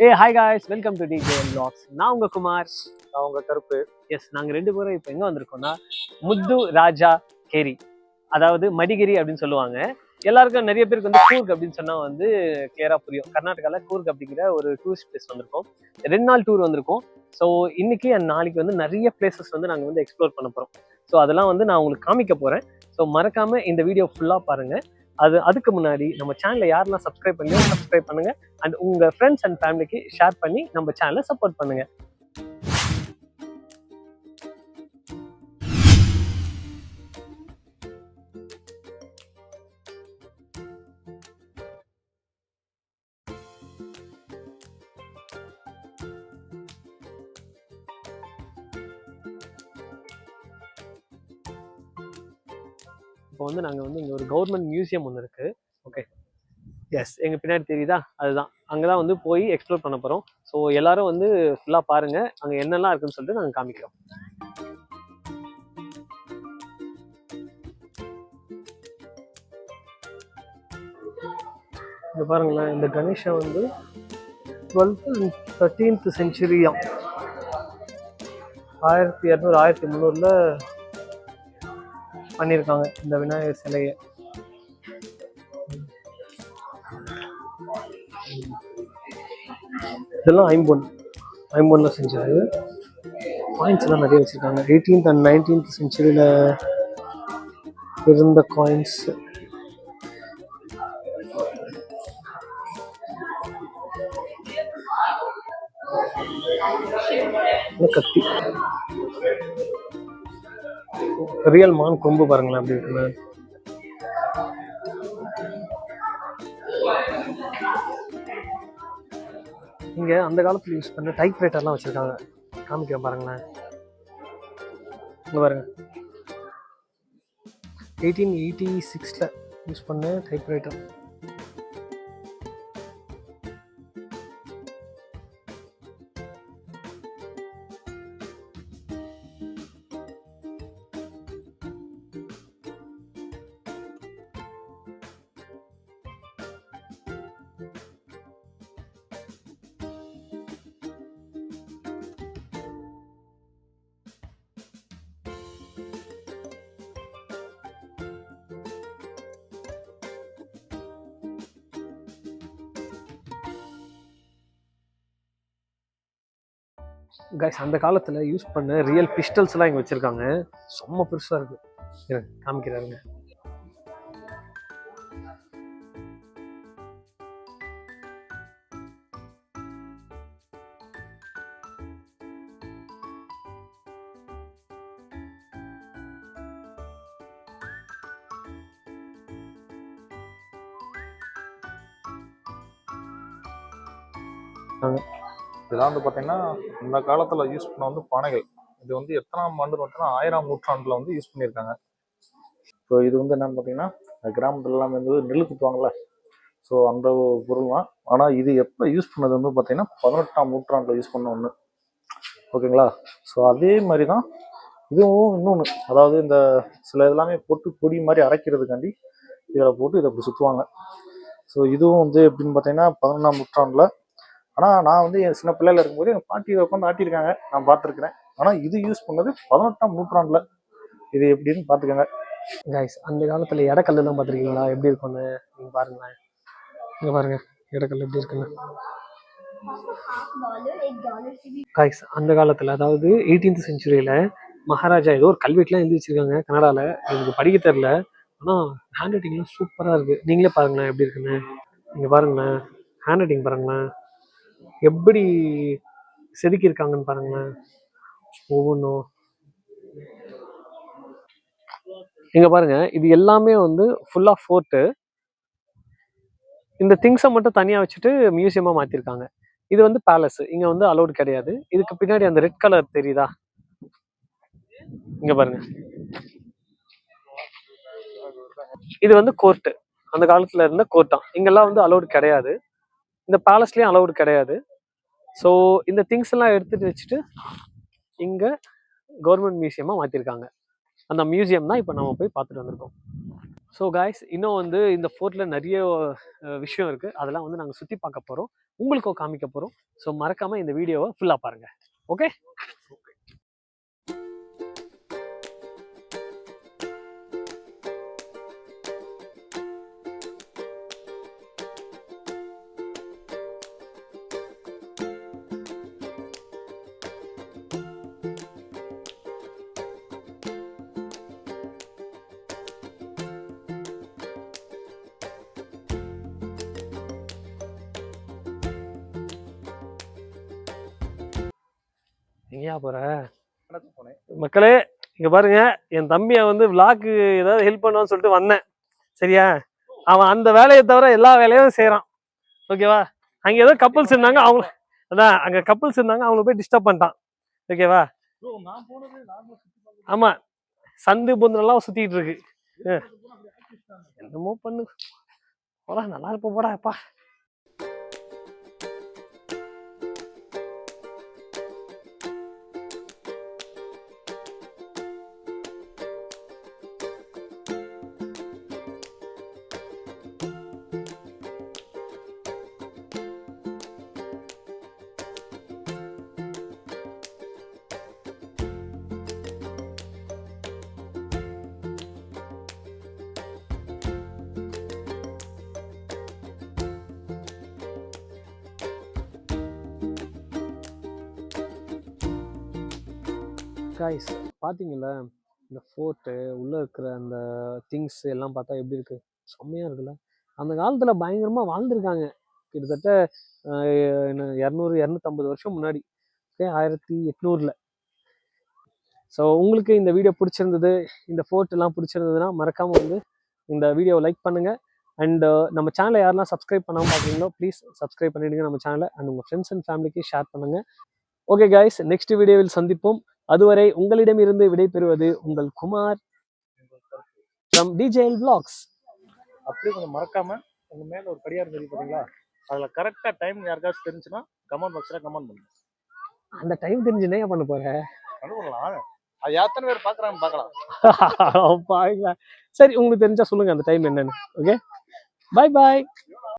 Hey, hi guys, welcome to DJN Vlogs. நான் உங்க குமார். நான் உங்க கருப்பு. எஸ், நாங்க ரெண்டு பேரும் இப்போ எங்க வந்திருக்கோம்னா முத்து ராஜா கேரி, அதாவது மடிகேரி அப்படின்னு சொல்லுவாங்க. எல்லாருக்கும் நிறைய பேருக்கு வந்து கூர்க் அப்படின்னு சொன்னா வந்து கிளியரா புரியும். கர்நாடகால கூர்க் அப்படிங்கிற ஒரு டூரிஸ்ட் பிளேஸ் வந்திருக்கோம். 2 நாள் டூர் வந்திருக்கோம். ஸோ இன்னைக்கு அண்ட் நாளைக்கு வந்து நிறைய பிளேசஸ் வந்து நாங்கள் வந்து எக்ஸ்ப்ளோர் பண்ண போறோம். ஸோ அதெல்லாம் வந்து நான் உங்களுக்கு காமிக்க போறேன். ஸோ மறக்காம இந்த வீடியோ ஃபுல்லா பாருங்க. அதுக்கு முன்னாடி நம்ம சேனலை யாரெல்லாம் சப்ஸ்கிரைப் பண்ணுங்க அண்ட் உங்க ஃப்ரெண்ட்ஸ் அண்ட் ஃபேமிலிக்கு ஷேர் பண்ணி நம்ம சேனலை சப்போர்ட் பண்ணுங்க. இப்போ வந்து நாங்கள் வந்து இங்கே ஒரு கவர்மெண்ட் மியூசியம் ஒன்று இருக்குது. ஓகே, எஸ், எங்கள் பின்னாடி தெரியுதா, அதுதான். அங்கே தான் வந்து போய் எக்ஸ்ப்ளோர் பண்ண போகிறோம். ஸோ எல்லாரும் வந்து ஃபுல்லாக பாருங்கள், அங்கே என்னெல்லாம் இருக்குன்னு சொல்லிட்டு நாங்கள் காமிக்கிறோம். இங்கே பாருங்களேன், இந்த கணேஷா வந்து 12th and 13th செஞ்சுரியாம், 1200 1300 பண்ணியிருக்காங்க இந்த விநாயகர் சிலையை. இதெல்லாம் ஐம்பொன்ல செஞ்சது. காயின்ஸ் எல்லாம் நிறைய வச்சிருக்காங்க. 18th and 19th செஞ்சுரியில இருந்த காயின்ஸ். கத்தி, ரியல் மான் கொம்பு பாருங்களேன் அப்படி இருக்குங்க. இங்க அந்த காலத்துல யூஸ் பண்ண டைப் ரைட்டர்லாம் வச்சிருக்காங்க, காமிக்க பாருங்களேன். இங்க பாருங்க, 1886ல யூஸ் பண்ண டைப் ரைட்டர். கைஸ், அந்த காலத்தில் யூஸ் பண்ண ரியல் பிஸ்டல்ஸ் எல்லாம் இங்கே வச்சுருக்காங்க. செம்ம பெருசாக இருக்குது, காமிக்கிறாருங்க. இதெல்லாம் வந்து பார்த்தீங்கன்னா இந்த காலத்தில் யூஸ் பண்ண வந்து பானைகள். இது வந்து எத்தனாம் ஆண்டு பார்த்தீங்கன்னா 1000ஆம் நூற்றாண்டில் வந்து யூஸ் பண்ணியிருக்காங்க. ஸோ இது வந்து என்னன்னு பார்த்தீங்கன்னா கிராமத்துல எல்லாம் வந்து நெல் குத்துவாங்கள்ல, ஸோ அந்த பொருள் தான். ஆனால் இது எப்போ யூஸ் பண்ணது வந்து பார்த்தீங்கன்னா 18ஆம் நூற்றாண்டில் யூஸ் பண்ண ஒன்று. ஓகேங்களா? ஸோ அதே மாதிரி தான் இதுவும் இன்னொன்று, அதாவது இந்த சில எல்லாமே போட்டு பொடி மாதிரி அரைக்கிறதுக்காண்டி இதில் போட்டு இதை அப்படி சுற்றுவாங்க. ஸோ இதுவும் வந்து எப்படின்னு பார்த்தீங்கன்னா 11ஆம் நூற்றாண்டில். ஆனால் நான் வந்து என் சின்ன பிள்ளையில இருக்கும்போது எங்கள் பாட்டி இதை உட்காந்து ஆட்டியிருக்காங்க, நான் பார்த்துருக்கிறேன். ஆனால் இது யூஸ் பண்ணது 18ஆம் நூற்றாண்டில். இது எப்படின்னு பார்த்துக்கோங்க கைஸ். அந்த காலத்தில் இடக்கல்லாம் பார்த்துருக்கீங்களா, எப்படி இருக்கும்னு நீங்கள் பாருங்களேன். இங்கே பாருங்க, இடக்கல் எப்படி இருக்குன்னு. கைஸ், அந்த காலத்தில் அதாவது 18th செஞ்சுரியில் மகாராஜா ஏதோ ஒரு கல்வெட்டுலாம் எழுதி வச்சிருக்காங்க கனடாவில். எனக்கு படிக்க தெரில, ஆனால் ஹேண்ட் ரைட்டிங்லாம் சூப்பராக இருக்குது. நீங்களே பாருங்களேன் எப்படி இருக்குன்னு. நீங்கள் பாருங்களேன், ஹேண்ட் ரைட்டிங் பாருங்களேன் எப்படி செதுக்கியிருக்காங்கன்னு பாருங்களேன் ஒவ்வொன்றும். இங்க பாருங்க, இது எல்லாமே வந்து ஃபுல்லா ஃபோர்ட்டு. இந்த திங்ஸை மட்டும் தனியா வச்சுட்டு மியூசியமா மாத்திருக்காங்க. இது வந்து பேலஸ், இங்க வந்து அலோடு கிடையாது. இதுக்கு பின்னாடி அந்த ரெட் கலர் தெரியுதா, இங்க பாருங்க, இது வந்து கோர்ட்டு. அந்த காலத்துல இருந்த கோர்ட்டாம். இங்கெல்லாம் வந்து அலோடு கிடையாது, இந்த பேலஸ்லயும் அலோடு கிடையாது. ஸோ இந்த திங்ஸ் எல்லாம் எடுத்துட்டு வச்சுட்டு இங்க கவர்மெண்ட் மியூசியமா மாத்திருக்காங்க. அந்த மியூசியம் தான் இப்போ நம்ம போய் பார்த்துட்டு வந்திருக்கோம். ஸோ காய்ஸ் இன்னும் வந்து இந்த ஃபோர்ட்டில் நிறைய விஷயம் இருக்குது, அதெல்லாம் வந்து நாங்கள் சுற்றி பார்க்க போகிறோம், உங்களுக்கும் காமிக்க போகிறோம். ஸோ மறக்காமல் இந்த வீடியோவை ஃபுல்லாக பாருங்கள். ஓகே. எங்கேயா போற மக்களே? இங்க பாருங்க, என் தம்பியை வந்து விளாக்கு ஏதாவது ஹெல்ப் பண்ணுவான்னு சொல்லிட்டு வந்தேன். சரியா, அவன் அந்த வேலையை தவிர எல்லா வேலையும் செய்யறான். ஓகேவா? அங்க ஏதோ கப்பல்ஸ் இருந்தாங்க, அவங்க அதான் அங்க கப்பல்ஸ் இருந்தாங்க, அவங்கள போய் டிஸ்டர்ப் பண்ணிட்டான். ஓகேவா? ஆமா, சந்து பொந்தெல்லாம் சுத்திட்டு இருக்கு. என்னமோ பண்ணு போடா, நல்லா இருப்ப போடா அப்பா. காய்ஸ் பார்த்தீங்களா, இந்த ஃபோர்ட்டு உள்ளே இருக்கிற அந்த திங்ஸ் எல்லாம் பார்த்தா எப்படி இருக்குது, செம்மையாக இருக்குல்ல. அந்த காலத்தில் பயங்கரமாக வாழ்ந்துருக்காங்க. கிட்டத்தட்ட 200-250 வருஷம் முன்னாடி. ஓகே, 1800. ஸோ உங்களுக்கு இந்த வீடியோ பிடிச்சிருந்தது, இந்த ஃபோர்ட் எல்லாம் பிடிச்சிருந்ததுன்னா மறக்காமல் வந்து இந்த வீடியோவை லைக் பண்ணுங்கள். அண்டு நம்ம சேனலை யாரெல்லாம் சப்ஸ்கிரைப் பண்ணாமல் பார்க்குறீங்களோ ப்ளீஸ் சப்ஸ்கிரைப் பண்ணிவிடுங்க நம்ம சேனலை. அண்ட் உங்கள் ஃப்ரெண்ட்ஸ் அண்ட் ஃபேமிலிக்கு ஷேர் பண்ணுங்கள். ஓகே காய்ஸ், நெக்ஸ்ட் வீடியோவில் சந்திப்போம். அதுவரை உங்களிடமிருந்து விடைபெறுவது உங்கள் குமார் from DJL Vlogs. அப்படியே கொஞ்சம் மறக்காம உங்க மேல ஒரு கடியாரம் தெரியும் பாத்தீங்களா, அதுல கரெக்டா டைம் யாருக்காச்சும் தெரிஞ்சுன்னா கமெண்ட் பாக்ஸ்ல கமெண்ட் பண்ணுங்க. அந்த டைம் தெரிஞ்சு என்ன பண்ண போறேன்? அனுப்பலாம், அது எத்தனை பேர் பாக்குறான்னு பார்க்கலாம். சரி, உங்களுக்கு தெரிஞ்சா சொல்லுங்க அந்த டைம் என்னன்னு. Okay, bye bye.